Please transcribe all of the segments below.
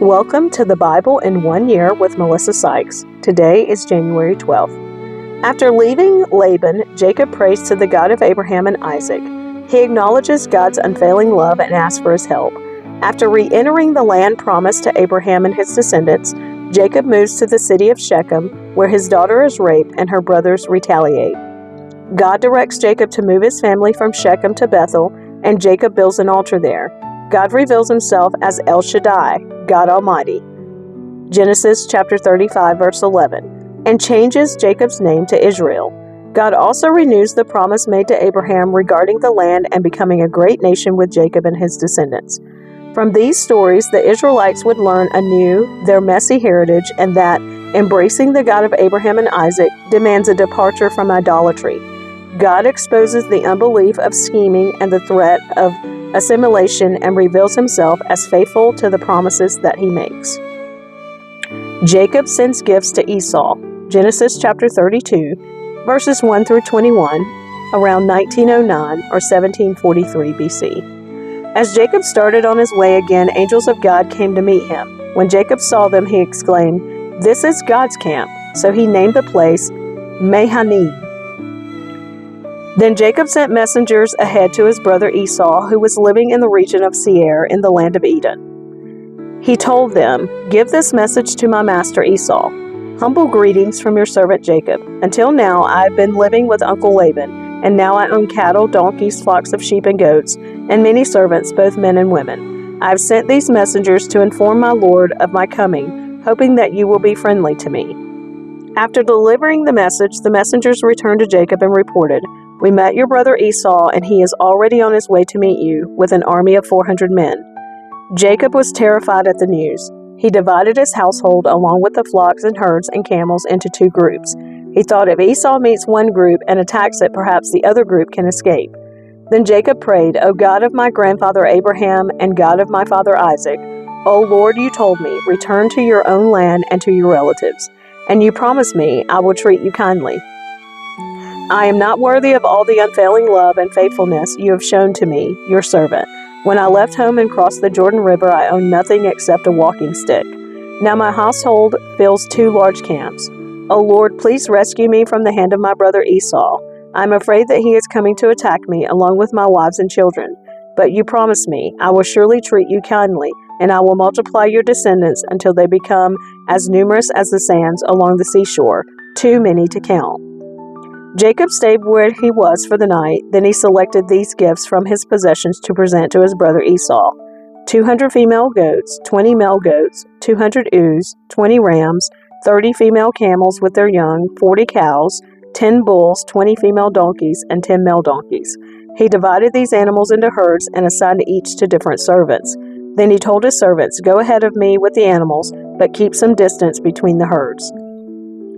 Welcome to the Bible in 1 Year with Melissa Sykes. Today is January 12th. After leaving Laban, Jacob prays to the God of Abraham and Isaac. He acknowledges God's unfailing love and asks for his help. After re-entering the land promised to Abraham and his descendants, Jacob moves to the city of Shechem, where his daughter is raped and her brothers retaliate. God directs Jacob to move his family from Shechem to Bethel, and Jacob builds an altar there. God reveals himself as El Shaddai, God Almighty. Genesis chapter 35, verse 11, and changes Jacob's name to Israel. God also renews the promise made to Abraham regarding the land and becoming a great nation with Jacob and his descendants. From these stories, the Israelites would learn anew their messy heritage and that embracing the God of Abraham and Isaac demands a departure from idolatry. God exposes the unbelief of scheming and the threat of assimilation and reveals himself as faithful to the promises that he makes. Jacob sends gifts to Esau. Genesis chapter 32, verses 1 through 21, around 1909 or 1743 BC. As Jacob started on his way again, angels of God came to meet him. When Jacob saw them, he exclaimed, "This is God's camp." So he named the place Mahanaim. Then Jacob sent messengers ahead to his brother Esau, who was living in the region of Seir in the land of Edom. He told them, "Give this message to my master Esau. Humble greetings from your servant Jacob. Until now I have been living with Uncle Laban, and now I own cattle, donkeys, flocks of sheep and goats, and many servants, both men and women. I have sent these messengers to inform my lord of my coming, hoping that you will be friendly to me." After delivering the message, the messengers returned to Jacob and reported, "We met your brother Esau, and he is already on his way to meet you with an army of 400 men. Jacob was terrified at the news. He divided his household along with the flocks and herds and camels into two groups. He thought if Esau meets one group and attacks it, perhaps the other group can escape. Then Jacob prayed, "O God of my grandfather Abraham and God of my father Isaac, O Lord, you told me, return to your own land and to your relatives. And you promised me, I will treat you kindly. I am not worthy of all the unfailing love and faithfulness you have shown to me, your servant. When I left home and crossed the Jordan River, I owned nothing except a walking stick. Now my household fills two large camps. O Lord, please rescue me from the hand of my brother Esau. I am afraid that he is coming to attack me, along with my wives and children. But you promised me, I will surely treat you kindly, and I will multiply your descendants until they become as numerous as the sands along the seashore, too many to count." Jacob stayed where he was for the night. Then he selected these gifts from his possessions to present to his brother Esau: 200 female goats, 20 male goats, 200 ewes, 20 rams, 30 female camels with their young, 40 cows, 10 bulls, 20 female donkeys, and 10 male donkeys. He divided these animals into herds and assigned each to different servants. Then he told his servants, "Go ahead of me with the animals, but keep some distance between the herds."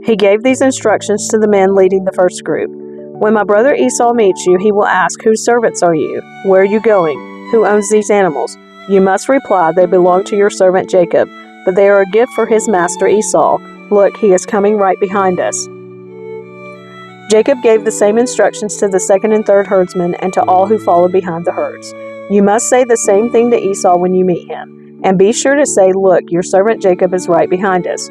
He gave these instructions to the men leading the first group. "When my brother Esau meets you, he will ask, 'Whose servants are you? Where are you going? Who owns these animals?' You must reply, 'They belong to your servant Jacob, but they are a gift for his master Esau. Look, he is coming right behind us.'" Jacob gave the same instructions to the second and third herdsmen and to all who followed behind the herds. "You must say the same thing to Esau when you meet him, and be sure to say, 'Look, your servant Jacob is right behind us.'"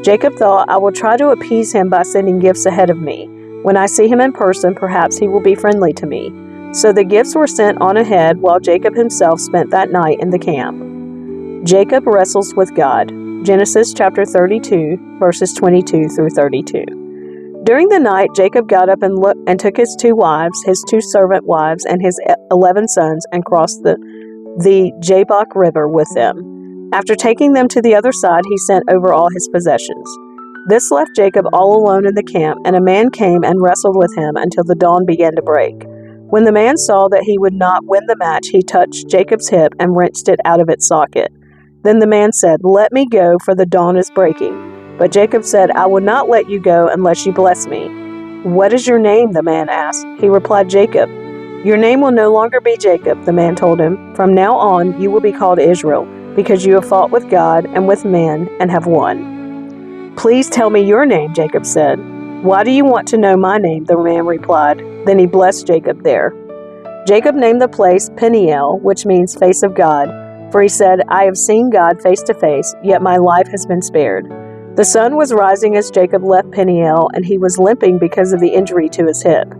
Jacob thought, "I will try to appease him by sending gifts ahead of me. When I see him in person, perhaps he will be friendly to me." So the gifts were sent on ahead, while Jacob himself spent that night in the camp. Jacob wrestles with God. Genesis chapter 32, verses 22 through 32. During the night, Jacob got up and took his 2 wives, his 2 servant wives, and his 11 sons, and crossed the Jabbok River with them. After taking them to the other side, he sent over all his possessions. This left Jacob all alone in the camp, and a man came and wrestled with him until the dawn began to break. When the man saw that he would not win the match, he touched Jacob's hip and wrenched it out of its socket. Then the man said, "Let me go, for the dawn is breaking." But Jacob said, "I will not let you go unless you bless me." "What is your name?" the man asked. He replied, "Jacob." "Your name will no longer be Jacob," the man told him. "From now on, you will be called Israel, because you have fought with God and with men and have won." "Please tell me your name," Jacob said. "Why do you want to know my name?" the man replied. Then he blessed Jacob there. Jacob named the place Peniel, which means face of God. For he said, I have seen God face to face, yet my life has been spared. The sun was rising as Jacob left Peniel, and he was limping because of the injury to his hip.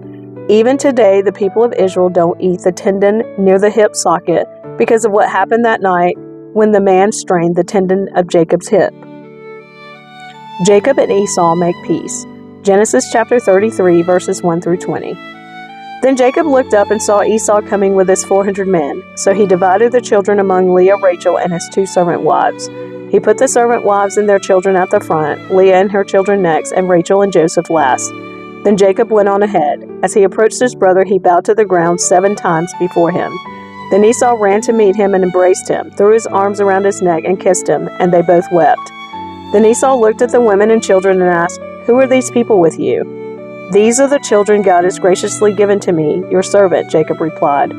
Even today, the people of Israel don't eat the tendon near the hip socket because of what happened that night when the man strained the tendon of Jacob's hip. Jacob and Esau make peace. Genesis chapter 33, verses 1 through 20. Then Jacob looked up and saw Esau coming with his 400 men. So he divided the children among Leah, Rachel, and his 2 servant wives. He put the servant wives and their children at the front, Leah and her children next, and Rachel and Joseph last. Then Jacob went on ahead. As he approached his brother, he bowed to the ground 7 times before him. Then Esau ran to meet him and embraced him, threw his arms around his neck and kissed him, and they both wept. Then Esau looked at the women and children and asked, Who are these people with you? These are the children God has graciously given to me, your servant, Jacob replied.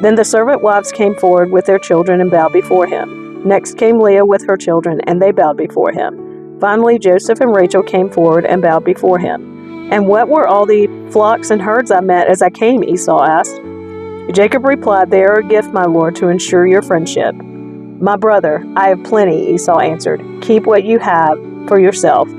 Then the servant wives came forward with their children and bowed before him. Next came Leah with her children, and they bowed before him. Finally, Joseph and Rachel came forward and bowed before him. And what were all the flocks and herds I met as I came? Esau asked. Jacob replied, They are a gift, my lord, to ensure your friendship. My brother, I have plenty, Esau answered. Keep what you have for yourself.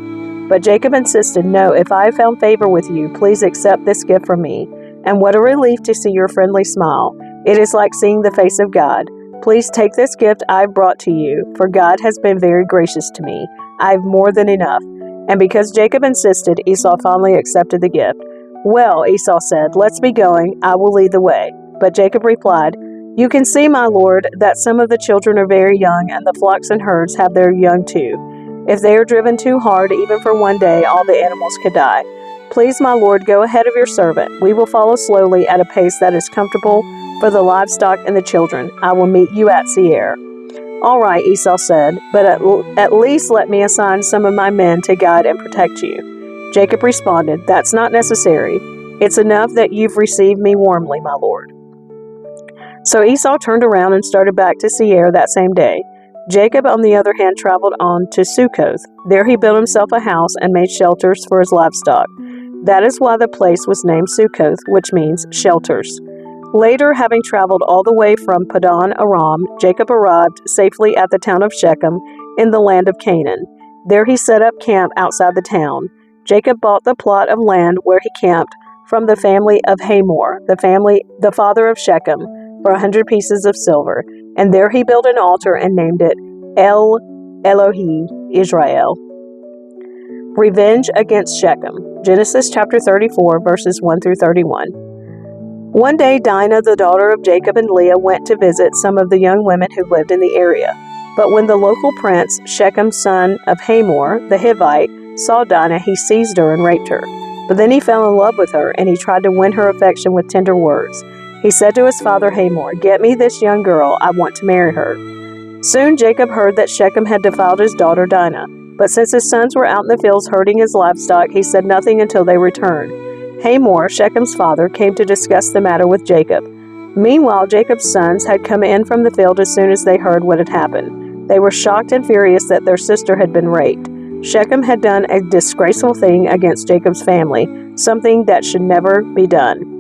But Jacob insisted, No, if I have found favor with you, please accept this gift from me. And what a relief to see your friendly smile. It is like seeing the face of God. Please take this gift I have brought to you, for God has been very gracious to me. I have more than enough. And because Jacob insisted, Esau finally accepted the gift. Well, Esau said, Let's be going. I will lead the way. But Jacob replied, You can see, my lord, that some of the children are very young, and the flocks and herds have their young too. If they are driven too hard, even for one day, all the animals could die. Please, my lord, go ahead of your servant. We will follow slowly at a pace that is comfortable for the livestock and the children. I will meet you at Seir. All right, Esau said, but at least let me assign some of my men to guide and protect you. Jacob responded, That's not necessary. It's enough that you've received me warmly, my lord. So Esau turned around and started back to Seir that same day. Jacob, on the other hand, traveled on to Sukkoth. There he built himself a house and made shelters for his livestock. That is why the place was named Sukkoth, which means shelters. Later, having traveled all the way from Padan Aram, Jacob arrived safely at the town of Shechem in the land of Canaan. There he set up camp outside the town. Jacob bought the plot of land where he camped from the family of Hamor, the father of Shechem, for 100 pieces of silver. And there he built an altar and named it El Elohi Israel. Revenge against Shechem. Genesis chapter 34, verses 1 through 31. One day Dinah, the daughter of Jacob and Leah, went to visit some of the young women who lived in the area. But when the local prince, Shechem, son of Hamor, the Hivite, saw Dinah, he seized her and raped her. But then he fell in love with her, and he tried to win her affection with tender words. He said to his father Hamor, Get me this young girl, I want to marry her. Soon Jacob heard that Shechem had defiled his daughter Dinah. But since his sons were out in the fields herding his livestock, he said nothing until they returned. Hamor, Shechem's father, came to discuss the matter with Jacob. Meanwhile, Jacob's sons had come in from the field as soon as they heard what had happened. They were shocked and furious that their sister had been raped. Shechem had done a disgraceful thing against Jacob's family, something that should never be done.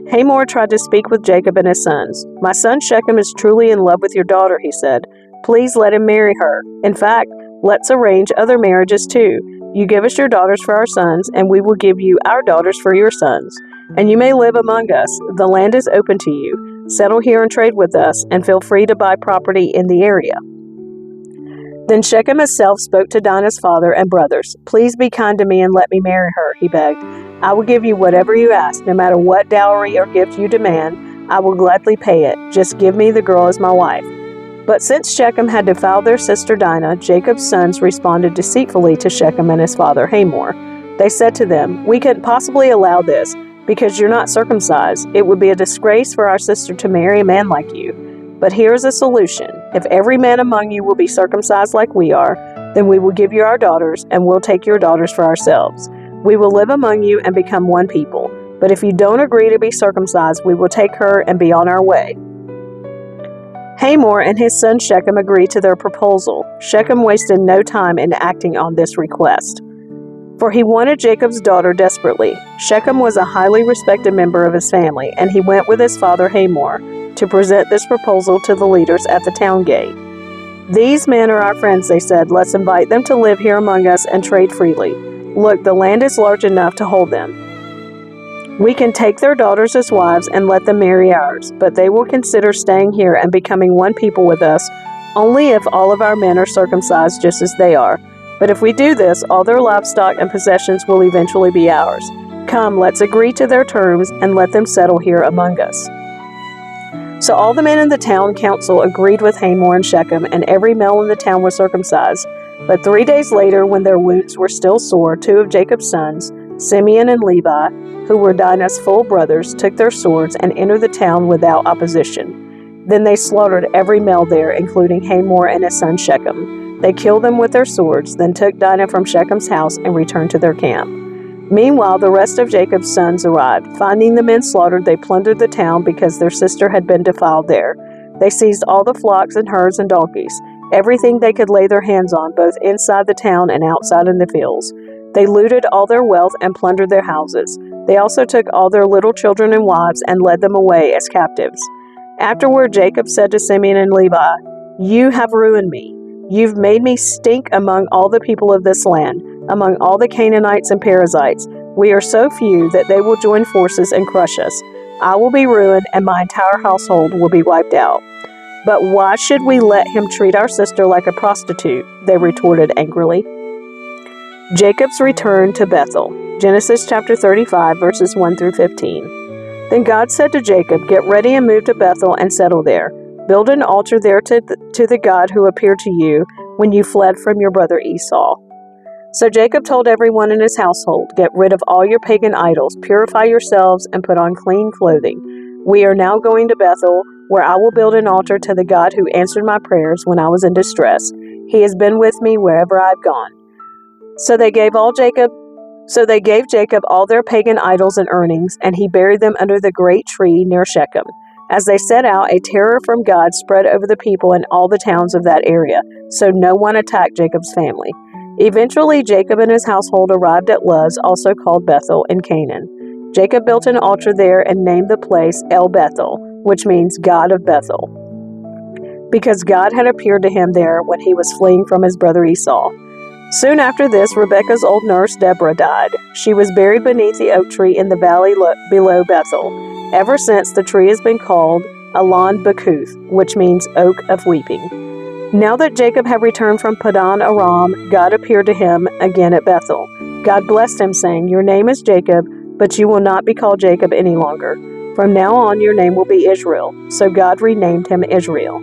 Hamor tried to speak with Jacob and his sons. My son Shechem is truly in love with your daughter, he said. Please let him marry her. In fact, let's arrange other marriages too. You give us your daughters for our sons, and we will give you our daughters for your sons. And you may live among us. The land is open to you. Settle here and trade with us, and feel free to buy property in the area. Then Shechem himself spoke to Dinah's father and brothers. Please be kind to me and let me marry her, he begged. I will give you whatever you ask, no matter what dowry or gift you demand. I will gladly pay it. Just give me the girl as my wife. But since Shechem had defiled their sister Dinah, Jacob's sons responded deceitfully to Shechem and his father Hamor. They said to them, We couldn't possibly allow this, because you're not circumcised. It would be a disgrace for our sister to marry a man like you. But here is a solution. If every man among you will be circumcised like we are, then we will give you our daughters, and we'll take your daughters for ourselves. We will live among you and become one people. But if you don't agree to be circumcised, we will take her and be on our way. Hamor and his son Shechem agreed to their proposal. Shechem wasted no time in acting on this request. for he wanted Jacob's daughter desperately. Shechem was a highly respected member of his family, and he went with his father Hamor to present this proposal to the leaders at the town gate. "These men are our friends," they said. "Let's invite them to live here among us and trade freely. Look, the land is large enough to hold them. We can take their daughters as wives and let them marry ours, but they will consider staying here and becoming one people with us only if all of our men are circumcised just as they are. But if we do this, all their livestock and possessions will eventually be ours. Come, let's agree to their terms and let them settle here among us." So all the men in the town council agreed with Hamor and Shechem, and every male in the town was circumcised. But 3 days later, when their wounds were still sore, 2 of Jacob's sons, Simeon and Levi, who were Dinah's full brothers, took their swords and entered the town without opposition. Then they slaughtered every male there, including Hamor and his son Shechem. They killed them with their swords, then took Dinah from Shechem's house and returned to their camp. Meanwhile, the rest of Jacob's sons arrived. Finding the men slaughtered, they plundered the town because their sister had been defiled there. They seized all the flocks and herds and donkeys, everything they could lay their hands on, both inside the town and outside in the fields. They looted all their wealth and plundered their houses. They also took all their little children and wives and led them away as captives. Afterward, Jacob said to Simeon and Levi, "You have ruined me. You've made me stink among all the people of this land, among all the Canaanites and Perizzites. We are so few that they will join forces and crush us. I will be ruined, and my entire household will be wiped out." "But why should we let him treat our sister like a prostitute?" they retorted angrily. Jacob's return to Bethel. Genesis chapter 35, verses 1 through 15. Then God said to Jacob, "Get ready and move to Bethel and settle there. Build an altar there to the God who appeared to you when you fled from your brother Esau." So Jacob told everyone in his household, "Get rid of all your pagan idols, purify yourselves, and put on clean clothing. We are now going to Bethel, where I will build an altar to the God who answered my prayers when I was in distress. He has been with me wherever I've gone." So they gave Jacob all their pagan idols and earnings, and he buried them under the great tree near Shechem. As they set out, a terror from God spread over the people in all the towns of that area, so no one attacked Jacob's family. Eventually, Jacob and his household arrived at Luz, also called Bethel, in Canaan. Jacob built an altar there and named the place El Bethel, which means God of Bethel, because God had appeared to him there when he was fleeing from his brother Esau. Soon after this, Rebekah's old nurse Deborah died. She was buried beneath the oak tree in the valley below Bethel. Ever since, the tree has been called Alon Bakuth, which means Oak of Weeping. Now that Jacob had returned from Padan Aram, God appeared to him again at Bethel. God blessed him, saying, "Your name is Jacob, but you will not be called Jacob any longer. From now on, your name will be Israel." So God renamed him Israel.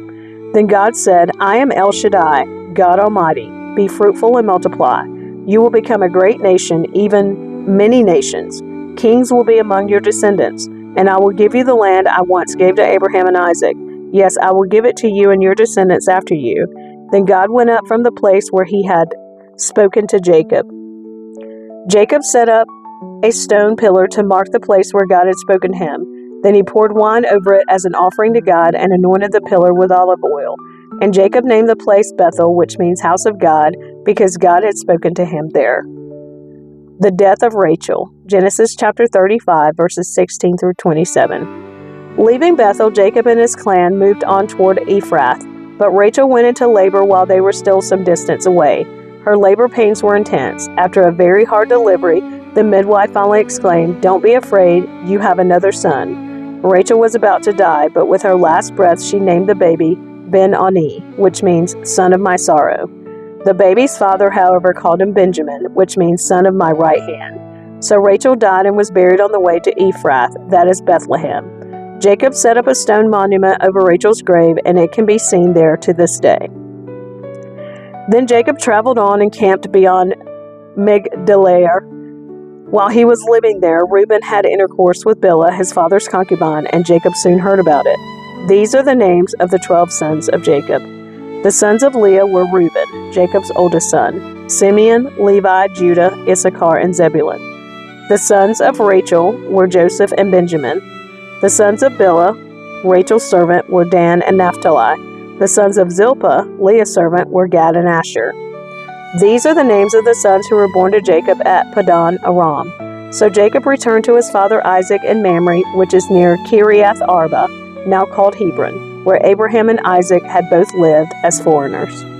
Then God said, "I am El Shaddai, God Almighty. Be fruitful and multiply. You will become a great nation, even many nations. Kings will be among your descendants, and I will give you the land I once gave to Abraham and Isaac. Yes, I will give it to you and your descendants after you." Then God went up from the place where he had spoken to Jacob. Jacob set up a stone pillar to mark the place where God had spoken to him. Then he poured wine over it as an offering to God and anointed the pillar with olive oil. And Jacob named the place Bethel, which means house of God, because God had spoken to him there. The death of Rachel. Genesis chapter 35, verses 16 through 27. Leaving Bethel, Jacob and his clan moved on toward Ephrath, but Rachel went into labor while they were still some distance away. Her labor pains were intense. After a very hard delivery, the midwife finally exclaimed, "Don't be afraid, you have another son." Rachel was about to die, but with her last breath she named the baby Ben-Oni, which means son of my sorrow. The baby's father, however, called him Benjamin, which means son of my right hand. So Rachel died and was buried on the way to Ephrath, that is Bethlehem. Jacob set up a stone monument over Rachel's grave, and it can be seen there to this day. Then Jacob traveled on and camped beyond Migdalair. While he was living there, Reuben had intercourse with Bilhah, his father's concubine, and Jacob soon heard about it. These are the names of the 12 sons of Jacob. The sons of Leah were Reuben, Jacob's oldest son, Simeon, Levi, Judah, Issachar, and Zebulun. The sons of Rachel were Joseph and Benjamin. The sons of Bilhah, Rachel's servant, were Dan and Naphtali. The sons of Zilpah, Leah's servant, were Gad and Asher. These are the names of the sons who were born to Jacob at Paddan Aram. So Jacob returned to his father Isaac in Mamre, which is near Kiriath Arba, now called Hebron, where Abraham and Isaac had both lived as foreigners.